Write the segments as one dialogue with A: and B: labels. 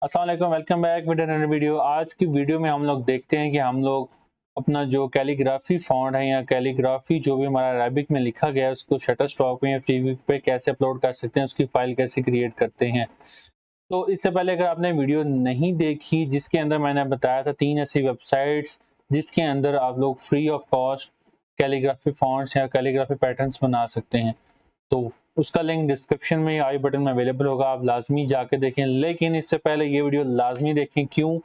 A: अस्सलाम वालेकुम, welcome back with another video. आज की वीडियो में हम लोग देखते हैं कि हम लोग अपना जो कैलीग्राफी फॉन्ट है या कैलीग्राफी जो भी हमारा अरेबिक में लिखा गया है उसको शटरस्टॉक पे या फ्रीबीक पे कैसे अपलोड कर सकते हैं, उसकी फाइल कैसे क्रिएट करते हैं। तो इससे पहले अगर आपने वीडियो नहीं देखी जिसके अंदर मैंने बताया था 3 ऐसी वेबसाइट्स जिसके अंदर आप लोग free of cost calligraphy fonts या कैलीग्राफी पैटर्न्स बना सकते हैं, तो उसका लिंक डिस्क्रिप्शन में आई बटन में अवेलेबल होगा, आप लाजमी जाके देखें। लेकिन इससे पहले ये वीडियो लाजमी देखें। क्यों?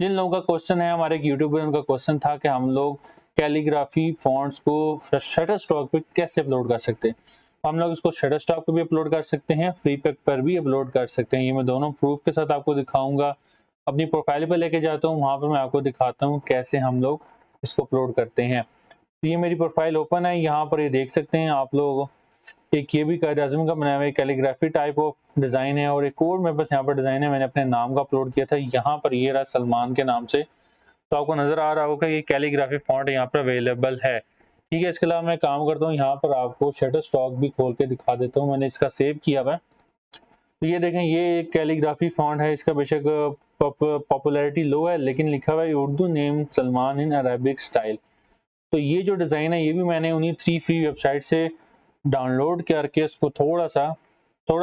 A: जिन लोगों का क्वेश्चन है, हमारे एक यूट्यूबर उनका क्वेश्चन था कि हम लोग कैलीग्राफी फॉन्ट्स को शटर स्टॉक पे कैसे अपलोड कर सकते हैं। हम लोग इसको शटर स्टॉक पे भी अपलोड कर सकते हैं, फ्री पैक पर भी अपलोड कर सकते हैं। ये मैं दोनों प्रूफ के साथ आपको दिखाऊंगा। अपनी प्रोफाइल पर लेके जाता हूँ, वहाँ पर मैं आपको दिखाता हूँ कैसे हम लोग इसको अपलोड करते हैं। तो ये मेरी प्रोफाइल ओपन है, यहाँ पर ये देख सकते हैं आप लोग। एक ये भी कायद-ए-आज़म का बनाया हुआ कैलीग्राफी टाइप ऑफ डिज़ाइन है और एक और मेरे पास यहाँ पर डिज़ाइन है, मैंने अपने नाम का अपलोड किया था। यहाँ पर ये रहा सलमान के नाम से, तो आपको नज़र आ रहा होगा ये कैलीग्राफी फॉन्ट यहाँ पर अवेलेबल है। ठीक है, इसके अलावा मैं काम करता हूँ, यहाँ पर आपको शटर स्टॉक भी खोल के दिखा देता हूँ। मैंने इसका सेव किया हुआ है। तो ये देखें, ये एक कैलीग्राफी फॉन्ट है। इसका बेशक पॉपुलैरिटी लो है, लेकिन लिखा हुआ है उर्दू नेम सलमान इन अरेबिक स्टाइल। तो ये जो डिज़ाइन है ये भी मैंने उन्हीं 3 फ्री वेबसाइट से डाउनलोड करके उसको थोड़ा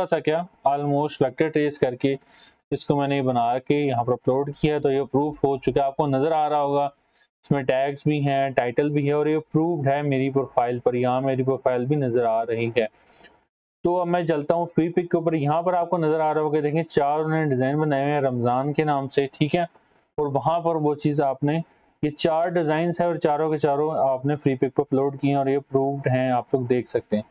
A: सा क्या ऑलमोस्ट वेक्टर ट्रेस करके इसको मैंने बना के यहाँ पर अपलोड किया। तो ये प्रूफ हो चुका है, आपको नज़र आ रहा होगा। इसमें टैग्स भी हैं, टाइटल भी है और ये प्रूव्ड है मेरी प्रोफाइल पर। यहाँ मेरी प्रोफाइल भी नज़र आ रही है। तो अब मैं चलता हूँ फ्री पिक के ऊपर। यहाँ पर आपको नज़र आ रहा होगा, देखें 4 उन्होंने डिज़ाइन बनाए हुए हैं रमज़ान के नाम से। ठीक है, और वहाँ पर वो चीज़ आपने, ये 4 डिज़ाइन है और चारों के चारों आपने फ्री पिक पर अपलोड किए हैं और ये प्रूव्ड हैं, आप लोग देख सकते हैं।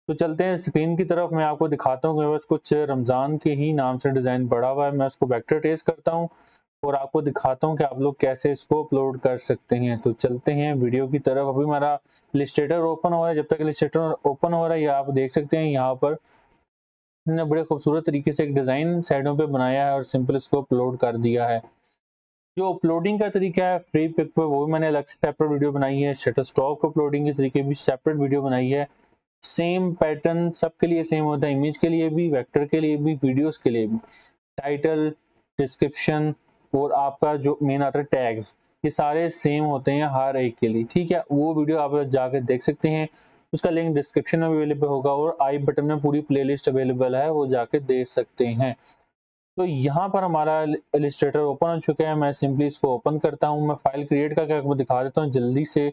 A: तो चलते हैं स्क्रीन की तरफ, मैं आपको दिखाता हूँ। मेरे पास कुछ रमज़ान के ही नाम से डिज़ाइन पड़ा हुआ है, मैं उसको वेक्टर ट्रेस करता हूँ और आपको दिखाता हूँ कि आप लोग कैसे इसको अपलोड कर सकते हैं। तो चलते हैं वीडियो की तरफ। अभी हमारा इलस्ट्रेटर ओपन हो रहा है। जब तक इलस्ट्रेटर ओपन हो रहा है, ये आप देख सकते हैं यहाँ पर मैंने बड़े खूबसूरत तरीके से एक डिज़ाइन साइडों पे बनाया है और सिंपल इसको अपलोड कर दिया है। जो अपलोडिंग का तरीका है फ्री पिक पे, वो भी मैंने अलग से सेपरेट वीडियो बनाई है। शटर स्टॉक अपलोडिंग के तरीके भी सेपरेट वीडियो बनाई है। सेम पैटर्न सबके लिए सेम होता है, इमेज के लिए भी, वेक्टर के लिए भी, वीडियोस के लिए भी। टाइटल, डिस्क्रिप्शन और आपका जो मेन आता है टैग्स, ये सारे सेम होते हैं हर एक के लिए। ठीक है, वो वीडियो आप जाकर देख सकते हैं, उसका लिंक डिस्क्रिप्शन में अवेलेबल होगा और आई बटन में पूरी प्लेलिस्ट अवेलेबल है, वो जाके देख सकते हैं। तो यहाँ पर हमारा इलस्ट्रेटर ओपन हो चुका है। मैं सिंपली इसको ओपन करता हूँ। मैं फाइल क्रिएट करके आपको दिखा देता हूँ जल्दी से,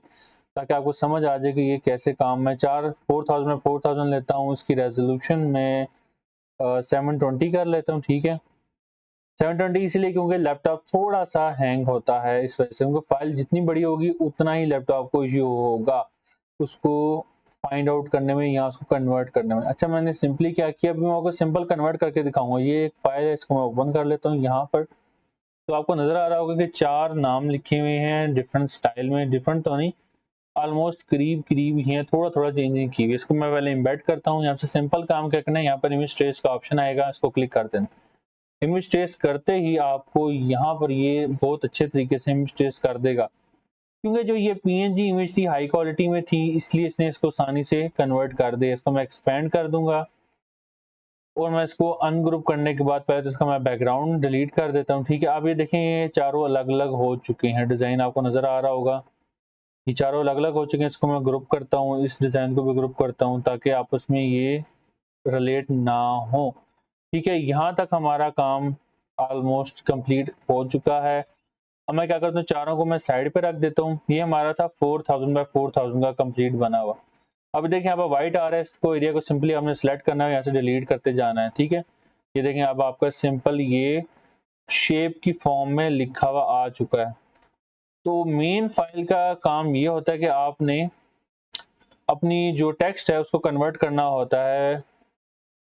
A: ताकि आपको समझ आ जाए कि ये कैसे काम। मैं 4000 में 4000 लेता हूँ। इसकी रेजोल्यूशन में 720 कर लेता हूँ। ठीक है, 720 इसलिए क्योंकि लैपटॉप थोड़ा सा हैंग होता है, इस वजह से। क्योंकि फाइल जितनी बड़ी होगी उतना ही लैपटॉप को इश्यू होगा उसको फाइंड आउट करने में या उसको कन्वर्ट करने में। अच्छा, मैंने सिंपली क्या किया, अभी मैं आपको सिंपल कन्वर्ट करके दिखाऊंगा। ये एक फाइल है, इसको मैं ओपन कर लेता हूँ यहाँ पर। तो आपको नज़र आ रहा होगा कि 4 नाम लिखे हुए हैं डिफरेंट स्टाइल में। डिफरेंट तो नहीं, ऑलमोस्ट करीब करीब ही है, थोड़ा थोड़ा चेंजिंग की हुई है। इसको मैं पहले इम्बेड करता हूँ। यहाँ से सिंपल काम क्या करना है, यहाँ पर इमेज ट्रेस का ऑप्शन आएगा, इसको क्लिक कर देना। इमेज ट्रेस करते ही आपको यहाँ पर ये बहुत अच्छे तरीके से इमेज ट्रेस कर देगा। क्योंकि जो ये पीएनजी इमेज थी हाई क्वालिटी में थी, इसलिए इसने इसको आसानी से कन्वर्ट कर दिया। इसको मैं एक्सपेंड कर दूंगा और मैं इसको अनग्रुप करने के बाद पहले तो इसका मैं बैकग्राउंड डिलीट कर देता हूँ। ठीक है, अब ये देखें, ये चारों अलग अलग हो चुके हैं। डिज़ाइन आपको नज़र आ रहा होगा, ये चारों अलग अलग हो चुके हैं। इसको मैं ग्रुप करता हूँ, इस डिज़ाइन को भी ग्रुप करता हूँ ताकि आपस में ये रिलेट ना हो। ठीक है, यहाँ तक हमारा काम ऑलमोस्ट कंप्लीट हो चुका है। अब मैं क्या करता हूँ, चारों को मैं साइड पे रख देता हूँ। ये हमारा था 4000 बाय 4000 का कंप्लीट बना हुआ। अब देखिए यहाँ पर व्हाइट आ रहा है, इसको एरिया को सिंपली हमने सेलेक्ट करना है, यहाँ से डिलीट करते जाना है। ठीक है, ये देखें अब आपका सिंपल ये शेप की फॉर्म में लिखा हुआ आ चुका है। तो मेन फाइल का काम ये होता है कि आपने अपनी जो टेक्स्ट है उसको कन्वर्ट करना होता है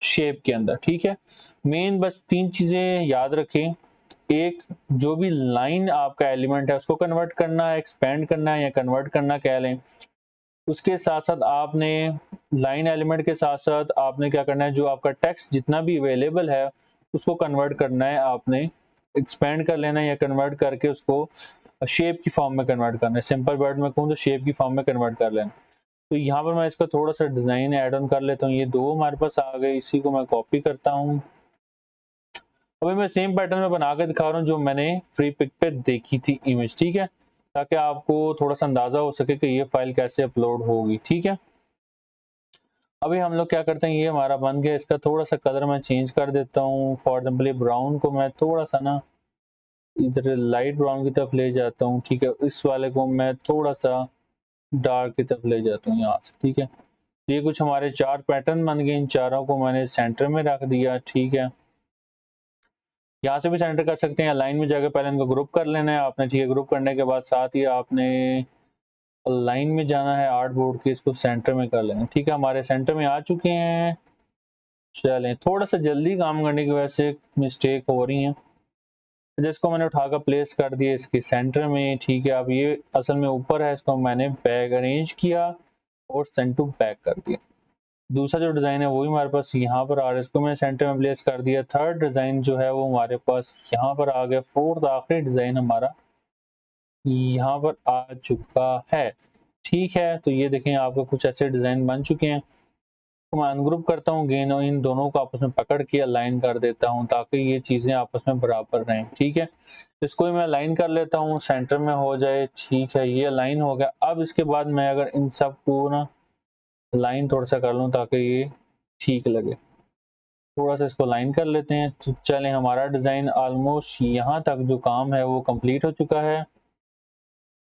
A: शेप के अंदर। ठीक है, मेन बस 3 चीज़ें याद रखें। एक, जो भी लाइन आपका एलिमेंट है उसको कन्वर्ट करना है, एक्सपेंड करना है या कन्वर्ट करना कह लें। उसके साथ साथ आपने लाइन एलिमेंट के साथ साथ आपने क्या करना है, जो आपका टेक्स्ट जितना भी अवेलेबल है उसको कन्वर्ट करना है। आपने एक्सपेंड कर लेना है या कन्वर्ट करके उसको शेप की फॉर्म में कन्वर्ट करना है। सिंपल वर्ड में कहूँ तो शेप की फॉर्म में कन्वर्ट कर लेना। तो यहाँ पर मैं इसका थोड़ा सा डिज़ाइन ऐड ऑन कर लेता हूँ। ये 2 हमारे पास आ गए, इसी को मैं कॉपी करता हूँ अभी मैं सेम पैटर्न में बना के दिखा रहा हूँ जो मैंने फ्री पिक पे देखी थी इमेज, ठीक है, ताकि आपको थोड़ा सा अंदाजा हो सके कि ये फाइल कैसे अपलोड होगी, ठीक है। अभी हम लोग क्या करते हैं, ये हमारा बन गया, इसका थोड़ा सा कलर मैं चेंज कर देता हूँ। फॉर एग्जाम्पल ये ब्राउन को मैं थोड़ा सा ना इधर लाइट ब्राउन की तरफ ले जाता हूँ, ठीक है। इस वाले को मैं थोड़ा सा डार्क की तरफ ले जाता हूँ यहाँ से, ठीक है। ये कुछ हमारे 4 पैटर्न बन गए, इन चारों को मैंने सेंटर में रख दिया, ठीक है। यहाँ से भी सेंटर कर सकते हैं, लाइन में जाकर पहले इनको ग्रुप कर लेना है आपने, ठीक है। ग्रुप करने के बाद साथ ही आपने लाइन में जाना है, आर्ट बोर्ड के इसको सेंटर में कर लेना, ठीक है। हमारे सेंटर में आ चुके हैं। चलें, थोड़ा सा जल्दी काम करने की वजह से मिस्टेक हो रही है, जिसको मैंने उठाकर प्लेस कर दिया इसके सेंटर में, ठीक है। अब ये असल में ऊपर है, इसको मैंने बैक अरेंज किया और सेंड टू बैक कर दिया। दूसरा जो डिज़ाइन है वो भी हमारे पास यहाँ पर आ रहा है, इसको मैंने सेंटर में प्लेस कर दिया। थर्ड डिज़ाइन जो है वो हमारे पास यहाँ पर आ गया। फोर्थ आखिरी डिज़ाइन हमारा यहाँ पर आ चुका है, ठीक है। तो ये देखें आपको कुछ ऐसे डिज़ाइन बन चुके हैं। तो मैं अनग्रुप करता हूँ गेन और इन दोनों को आपस में पकड़ के अलाइन कर देता हूँ ताकि ये चीज़ें आपस में बराबर रहें, ठीक है। इसको भी मैं अलाइन कर लेता हूँ, सेंटर में हो जाए, ठीक है। ये अलाइन हो गया। अब इसके बाद मैं अगर इन सब को ना लाइन थोड़ा सा कर लूँ ताकि ये ठीक लगे, थोड़ा सा इसको लाइन कर लेते हैं। तो चलें, हमारा डिज़ाइन ऑलमोस्ट यहाँ तक जो काम है वो कंप्लीट हो चुका है।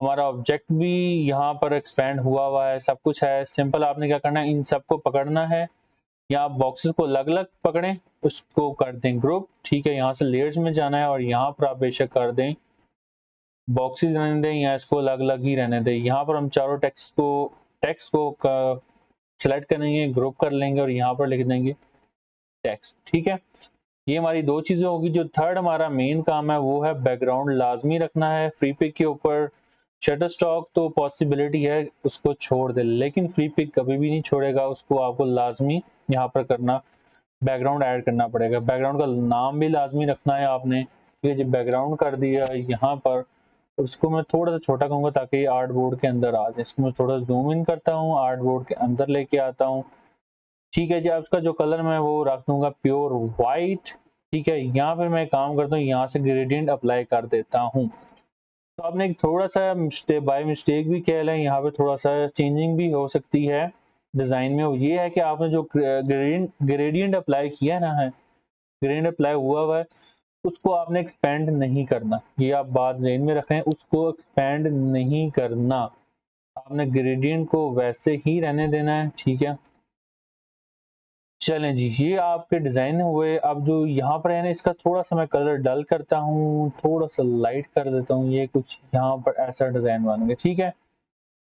A: हमारा ऑब्जेक्ट भी यहाँ पर एक्सपेंड हुआ है, सब कुछ है। सिंपल आपने क्या करना है, इन सबको पकड़ना है, या आप बॉक्सेस को अलग अलग पकड़ें, उसको कर दें ग्रुप, ठीक है। यहाँ से लेयर्स में जाना है और यहाँ पर आप बेशक कर दें बॉक्सेस रहने दें या इसको अलग अलग ही रहने दें। यहाँ पर हम चारों टेक्स्ट को सिलेक्ट करेंगे, ग्रुप कर लेंगे और यहाँ पर लिख देंगे टेक्स्ट, ठीक है। ये हमारी दो चीज़ें होगी। जो थर्ड हमारा मेन काम है वो है बैकग्राउंड लाजमी रखना है। फ्री पिक के ऊपर शटर स्टॉक तो पॉसिबिलिटी है उसको छोड़ दे, लेकिन फ्री पिक कभी भी नहीं छोड़ेगा, उसको आपको लाजमी यहाँ पर करना, बैकग्राउंड ऐड करना पड़ेगा। बैकग्राउंड का नाम भी लाजमी रखना है आपने, ठीक है। जब बैकग्राउंड कर दिया यहाँ पर, उसको मैं थोड़ा सा छोटा कहूँगा ताकि ये आर्ट बोर्ड के अंदर आ जाए। इसको मैं थोड़ा जूम इन करता हूँ, आर्ट बोर्ड के अंदर लेके आता हूँ, ठीक है जी। अब उसका जो कलर मैं वो रख दूंगा प्योर वाइट, ठीक है। यहाँ पर मैं काम करता हूँ, यहाँ से ग्रेडियंट अप्लाई कर देता हूँ। तो आपने एक थोड़ा सा बाय मिस्टेक भी कह लें, यहाँ पे थोड़ा सा चेंजिंग भी हो सकती है डिज़ाइन में। वो ये है कि आपने जो ग्रेडियंट अप्लाई किया ना है, ग्रेडियंट अप्लाई हुआ है, उसको आपने एक्सपेंड नहीं करना। ये आप बात ध्यान में रखें, उसको एक्सपेंड नहीं करना, आपने ग्रेडियंट को वैसे ही रहने देना है, ठीक है। चलें जी, ये आपके डिज़ाइन हुए। अब जो यहाँ पर है ना, इसका थोड़ा सा मैं कलर डल करता हूँ, थोड़ा सा लाइट कर देता हूँ। ये कुछ यहाँ पर ऐसा डिज़ाइन बन गया, ठीक है।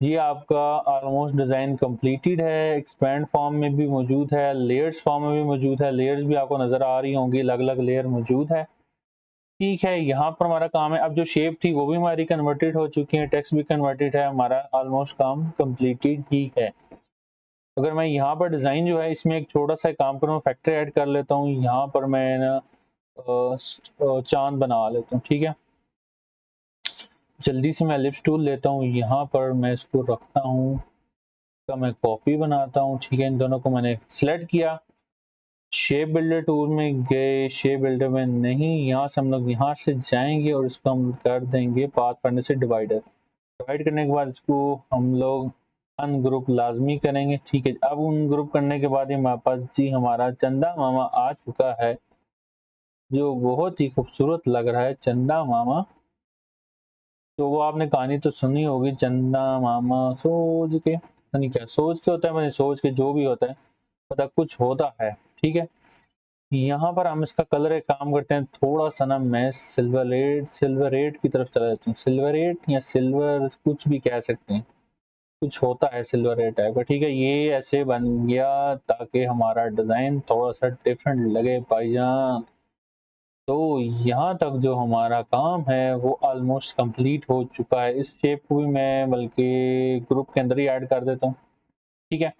A: ये आपका ऑलमोस्ट डिज़ाइन कंप्लीटेड है। एक्सपेंड फॉर्म में भी मौजूद है, लेयर्स फॉर्म में भी मौजूद है। लेयर्स भी आपको नज़र आ रही होंगी, अलग अलग लेयर मौजूद है, ठीक है। यहाँ पर हमारा काम है। अब जो शेप थी वो भी हमारी कन्वर्टेड हो चुकी है, टेक्स्ट भी कन्वर्टेड है, हमारा ऑलमोस्ट काम कंप्लीटेड ही है। अगर मैं यहाँ पर डिज़ाइन जो है इसमें एक छोटा सा काम करूँ, फैक्टर ऐड कर लेता हूँ। यहाँ पर मैं ना चांद बना लेता हूँ, ठीक है। जल्दी से मैं एलिप्स टूल लेता हूँ, यहाँ पर मैं इसको रखता हूँ, का मैं कॉपी बनाता हूँ, ठीक है। इन दोनों को मैंने सेलेक्ट किया, शेप बिल्डर टूल में गए, शेप बिल्डर में नहीं, यहाँ से हम लोग यहाँ से जाएंगे और इसको हम कर देंगे पाथ फाइंडर से डिवाइडर। डिवाइड करने के बाद इसको हम लोग अनग्रुप लाजमी करेंगे, ठीक है। अब अनग्रुप करने के बाद हमारे पास जी हमारा चंदा मामा आ चुका है, जो बहुत ही खूबसूरत लग रहा है, चंदा मामा। तो वो आपने कहानी तो सुनी होगी, चंदा मामा सोच के, नहीं क्या सोच के होता है, मैंने सोच के जो भी होता है, पता कुछ होता है, ठीक है। यहाँ पर हम इसका कलर एक काम करते हैं, थोड़ा सा ना मैं सिल्वरेट की तरफ चला जाता हूँ। सिल्वरेट या सिल्वर कुछ भी कह सकते हैं, कुछ होता है सिल्वरेट टाइप का, ठीक है। ये ऐसे बन गया ताकि हमारा डिज़ाइन थोड़ा सा डिफरेंट लगे भाईजान। तो यहाँ तक जो हमारा काम है वो ऑलमोस्ट कंप्लीट हो चुका है। इस शेप को भी मैं बल्कि ग्रुप के अंदर ही ऐड कर देता हूँ, ठीक है।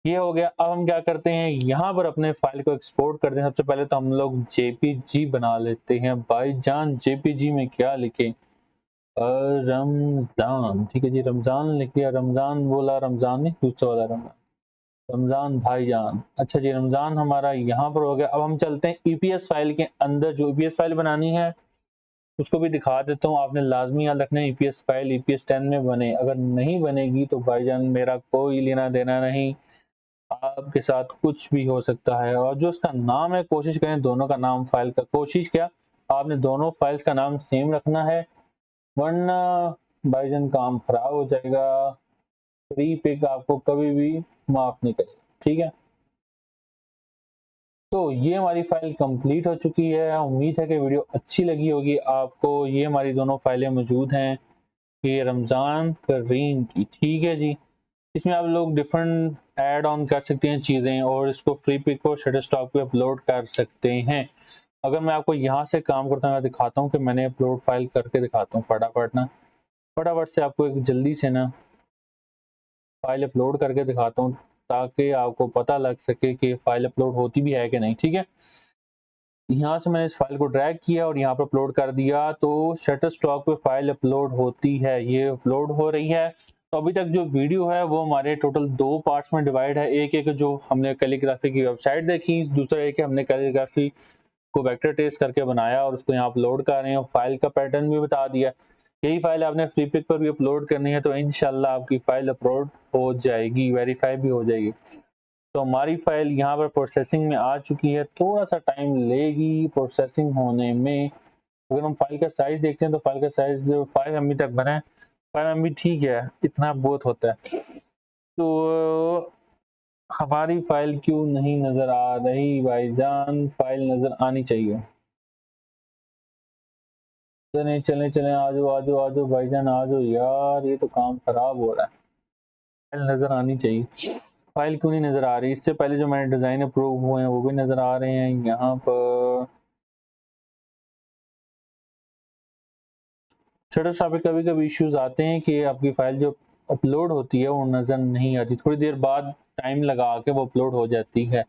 A: ये हो गया। अब हम क्या करते हैं, यहाँ पर अपने फाइल को एक्सपोर्ट करते हैं। सबसे पहले तो हम लोग जेपीजी बना लेते हैं भाईजान। जेपीजी में क्या लिखें, रमजान, ठीक है जी। रमजान लिख दिया, रमजान बोला, रमजान नहीं दूसरा वाला रमजान, रमज़ान भाईजान। अच्छा जी, रमज़ान हमारा यहाँ पर हो गया। अब हम चलते हैं ईपीएस फाइल के अंदर। जो ईपीएस फाइल बनानी है उसको भी दिखा देता हूँ। आपने लाजमी याद रखना है ईपीएस फाइल ईपीएस 10 में बने। अगर नहीं बनेगी तो भाईजान मेरा कोई लेना देना नहीं, आपके साथ कुछ भी हो सकता है। और जो उसका नाम है, कोशिश करें दोनों का नाम फाइल का, कोशिश क्या, आपने दोनों फाइल्स का नाम सेम रखना है, वरना भाईजान काम खराब हो जाएगा। फ्री पिक आपको कभी भी माफ नहीं करेगा, ठीक है। तो ये हमारी फाइल कंप्लीट हो चुकी है। उम्मीद है कि वीडियो अच्छी लगी होगी आपको। ये हमारी दोनों फाइलें मौजूद हैं, ये रमज़ान करीम की, ठीक है जी। इसमें आप लोग डिफरेंट ऐड ऑन कर सकते हैं चीज़ें, और इसको फ्री पिक और शटरस्टॉक पे अपलोड कर सकते हैं। अगर मैं आपको यहाँ से काम करता हूँ, दिखाता हूँ कि मैंने अपलोड फाइल करके दिखाता हूँ फटाफट से आपको एक जल्दी से ना फाइल अपलोड करके दिखाता हूँ, ताकि आपको पता लग सके कि फाइल अपलोड होती भी है कि नहीं, ठीक है। यहाँ से मैंने इस फाइल को ड्रैग किया और यहाँ पर अपलोड कर दिया, तो शटरस्टॉक पे फाइल अपलोड होती है, ये अपलोड हो रही है। तो अभी तक जो वीडियो है वो हमारे टोटल 2 पार्ट्स में डिवाइड है। एक जो हमने कैलीग्राफी की वेबसाइट देखी, दूसरा एक हमने कैलीग्राफी को वेक्टर ट्रेस करके बनाया और उसको यहाँ अपलोड कर रहे हैं। फाइल का पैटर्न भी बता दिया। यही फाइल आपने फ्री पिक पर भी अपलोड करनी है, तो इंशाल्लाह आपकी फाइल अपलोड हो जाएगी, वेरीफाई भी हो जाएगी। तो हमारी फाइल यहाँ पर प्रोसेसिंग में आ चुकी है। थोड़ा सा टाइम लेगी प्रोसेसिंग होने में। अगर हम फाइल का साइज देखते हैं तो फाइल का साइज 5 MB तक बना है। 5 MB ठीक है, इतना बहुत होता है। तो हमारी फाइल क्यों नहीं नजर आ रही भाईजान? फाइल नजर आनी चाहिए। चले चले चले, आजो आजो आजो भाईजान, आजो यार, ये तो काम खराब हो रहा है। फाइल नजर आनी चाहिए। फाइल क्यों नहीं नजर आ रही? इससे पहले जो मैंने डिजाइन अप्रूव हुए हैं वो भी नजर आ रहे हैं यहाँ पर। शटरस्टॉक पे कभी कभी इश्यूज आते हैं कि आपकी फाइल जो अपलोड होती है वो नजर नहीं आती, थोड़ी देर बाद टाइम लगा के वो अपलोड हो जाती है।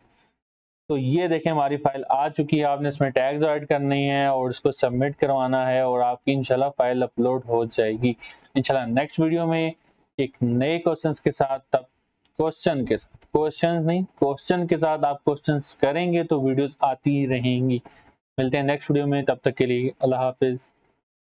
A: तो ये देखें, हमारी फाइल आ चुकी है। आपने इसमें टैग्स ऐड करनी है और इसको सबमिट करवाना है, और आपकी इंशाल्लाह फाइल अपलोड हो जाएगी। इंशाल्लाह नेक्स्ट वीडियो में एक नए क्वेश्चंस के साथ, तब क्वेश्चन के साथ आप क्वेश्चंस करेंगे तो वीडियोस आती ही रहेंगी। मिलते हैं नेक्स्ट वीडियो में, तब तक के लिए अल्लाह हाफिज।